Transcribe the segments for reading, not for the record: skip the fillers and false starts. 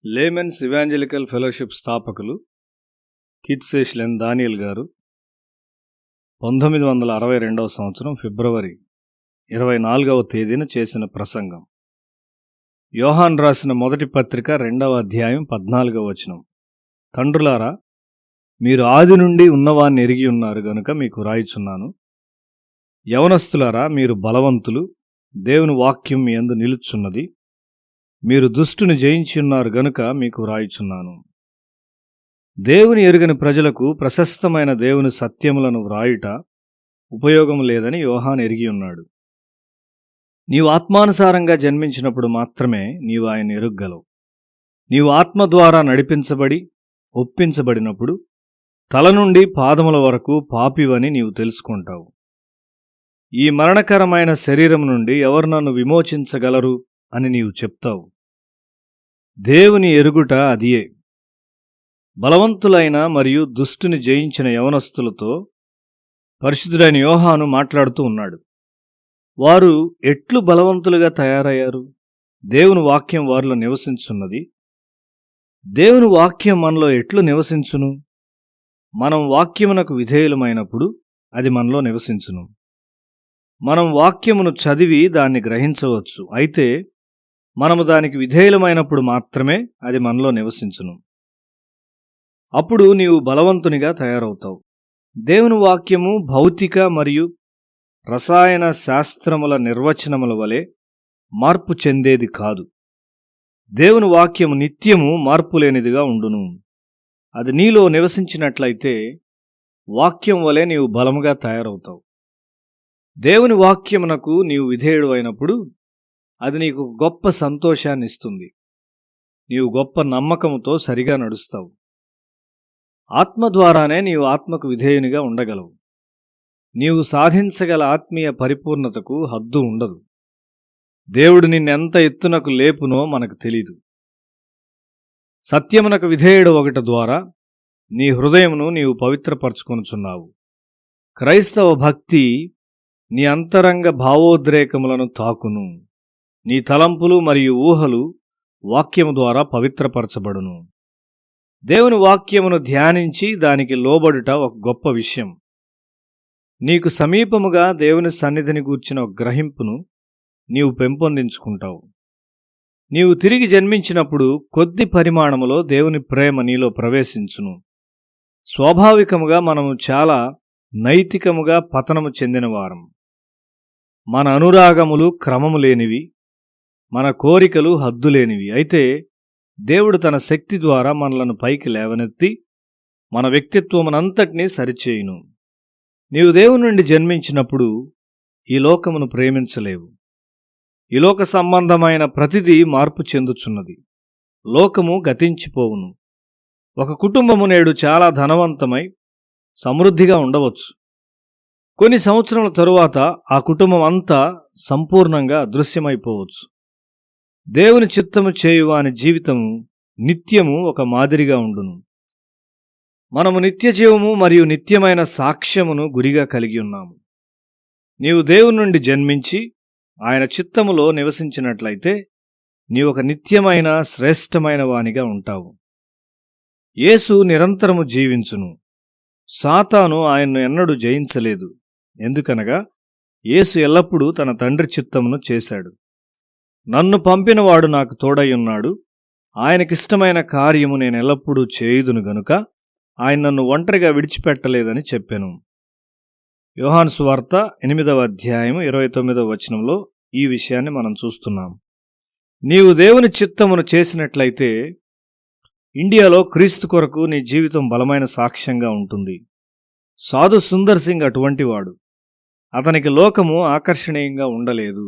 Laymen's evangelical fellowship స్థాపకులు కిట్సేష్లెన్ దానియల్ గారు 1962 సంవత్సరం ఫిబ్రవరి 24వ తేదీన చేసిన ప్రసంగం. యోహాన్ రాసిన మొదటి పత్రిక 2వ అధ్యాయం 14వ వచనం. తండ్రులారా, మీరు ఆది నుండి ఉన్నవాన్ని ఎరిగి ఉన్నారు గనుక మీకు రాయుచున్నాను. యవనస్తులారా, మీరు బలవంతులు, దేవుని వాక్యం మీ యందు నిలుచున్నది. మీరు దుష్టుని జయించి ఉన్నారు గనుక మీకు రాయుచున్నాను. దేవుని ఎరుగని ప్రజలకు ప్రశస్తమైన దేవుని సత్యములను వ్రాయుట ఉపయోగం లేదని యోహాను ఎరిగి ఉన్నాడు. నీవు ఆత్మానుసారంగా జన్మించినప్పుడు మాత్రమే నీవు ఆయన ఎరుగ్గలవు. నీవు ఆత్మ ద్వారా నడిపించబడి ఒప్పించబడినప్పుడు తల నుండి పాదముల వరకు పాపివని నీవు తెలుసుకుంటావు. ఈ మరణకరమైన శరీరం నుండి ఎవరు నన్ను విమోచించగలరు అని నీవు చెప్తావు. దేవుని ఎరుగుట అదియే. బలవంతులైన మరియు దుష్టుని జయించిన యవనస్తులతో పరిశుద్ధుడైన యోహాను మాట్లాడుతూ ఉన్నాడు. వారు ఎట్లు బలవంతులుగా తయారయ్యారు? దేవుని వాక్యం వారిలో నివసించున్నది. దేవుని వాక్యం మనలో ఎట్లు నివసించును? మనం వాక్యమునకు విధేయులమైనప్పుడు అది మనలో నివసించును. మనం వాక్యమును చదివి దాన్ని గ్రహించవచ్చు. అయితే మనము దానికి విధేయులమైనప్పుడు మాత్రమే అది మనలో నివసించును. అప్పుడు నీవు బలవంతునిగా తయారవుతావు. దేవుని వాక్యము భౌతిక మరియు రసాయన శాస్త్రముల నిర్వచనముల వలె మార్పు చెందేది కాదు. దేవుని వాక్యము నిత్యము మార్పులేనిదిగా ఉండును. అది నీలో నివసించినట్లయితే వాక్యం వలె నీవు బలముగా తయారవుతావు. దేవుని వాక్యమునకు నీవు విధేయుడు అయినప్పుడు అది నీకు గొప్ప సంతోషాన్ని ఇస్తుంది. నీవు గొప్ప నమ్మకముతో సరిగా నడుస్తావు. ఆత్మ ద్వారానే నీవు ఆత్మకు విధేయునిగా ఉండగలవు. నీవు సాధించగల ఆత్మీయ పరిపూర్ణతకు హద్దు ఉండదు. దేవుడు నిన్నెంత ఎత్తునకు లేపునో మనకు తెలీదు. సత్యమునకు విధేయుడు ఒకట ద్వారా నీ హృదయమును నీవు పవిత్రపరచుకొనుచున్నావు. క్రైస్తవ భక్తి నీ అంతరంగ భావోద్రేకములను తాకును. నీ తలంపులు మరియు ఊహలు వాక్యము ద్వారా పవిత్రపరచబడును. దేవుని వాక్యమును ధ్యానించి దానికి లోబడుట ఒక గొప్ప విషయం. నీకు సమీపముగా దేవుని సన్నిధిని గూర్చిన ఒక గ్రహింపును నీవు పెంపొందించుకుంటావు. నీవు తిరిగి జన్మించినప్పుడు కొద్ది పరిమాణములో దేవుని ప్రేమ నీలో ప్రవేశించును. స్వాభావికముగా మనము చాలా నైతికముగా పతనము చెందినవారం. మన అనురాగములు క్రమము లేనివి, మన కోరికలు హద్దులేనివి. అయితే దేవుడు తన శక్తి ద్వారా మనలను పైకి లేవనెత్తి మన వ్యక్తిత్వమునంతటినీ సరిచేయును. నీవు దేవుని నుండి జన్మించినప్పుడు ఈ లోకమును ప్రేమించలేవు. ఈ లోక సంబంధమైన ప్రతిదీ మార్పు చెందుచున్నది. లోకము గతించిపోవును. ఒక కుటుంబము నేడు చాలా ధనవంతమై సమృద్ధిగా ఉండవచ్చు. కొన్ని సంవత్సరముల తరువాత ఆ కుటుంబం అంతా సంపూర్ణంగా అదృశ్యమైపోవచ్చు. దేవుని చిత్తము చేయువాని జీవితము నిత్యము ఒక మాదిరిగా ఉండును. మనము నిత్యజీవము మరియు నిత్యమైన సాక్ష్యమును గురిగా కలిగి ఉన్నాము. నీవు దేవుని నుండి జన్మించి ఆయన చిత్తములో నివసించినట్లయితే నీవు ఒక నిత్యమైన శ్రేష్టమైన వానిగా ఉంటావు. యేసు నిరంతరము జీవించును. సాతాను ఆయన్ను ఎన్నడూ జయించలేదు. ఎందుకనగా యేసు ఎల్లప్పుడూ తన తండ్రి చిత్తమును చేశాడు. నన్ను పంపినవాడు నాకు తోడయ్యున్నాడు. ఆయనకిష్టమైన కార్యము నేను ఎల్లప్పుడూ చేయుదును గనుక ఆయన నన్ను ఒంటరిగా విడిచిపెట్టలేదని చెప్పెను. యోహాను సువార్త 8వ అధ్యాయం 29వ వచనంలో ఈ విషయాన్ని మనం చూస్తున్నాం. నీవు దేవుని చిత్తమును చేసినట్లయితే ఇండియాలో క్రీస్తు కొరకు నీ జీవితం బలమైన సాక్ష్యంగా ఉంటుంది. సాధు సుందర్ సింగ్ అటువంటివాడు. అతనికి లోకము ఆకర్షణీయంగా ఉండలేదు.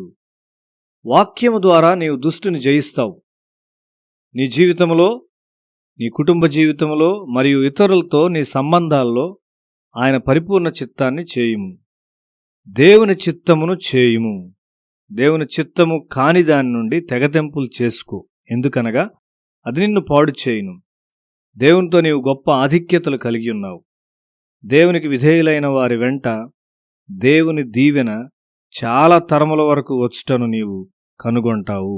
వాక్యము ద్వారా నీవు దుష్టుని జయిస్తావు. నీ జీవితంలో, నీ కుటుంబ జీవితంలో మరియు ఇతరులతో నీ సంబంధాల్లో ఆయన పరిపూర్ణ చిత్తాన్ని చేయుము. దేవుని చిత్తమును చేయుము. దేవుని చిత్తము కాని దాని నుండి తెగతెంపులు చేసుకో. ఎందుకనగా అది నిన్ను పాడు చేయును. దేవునితో నీవు గొప్ప ఆధిక్యతలు కలిగి ఉన్నావు. దేవునికి విధేయులైన వారి వెంట దేవుని దీవెన చాలా తరముల వరకు వచ్చుటను నీవు కనుగొంటావు.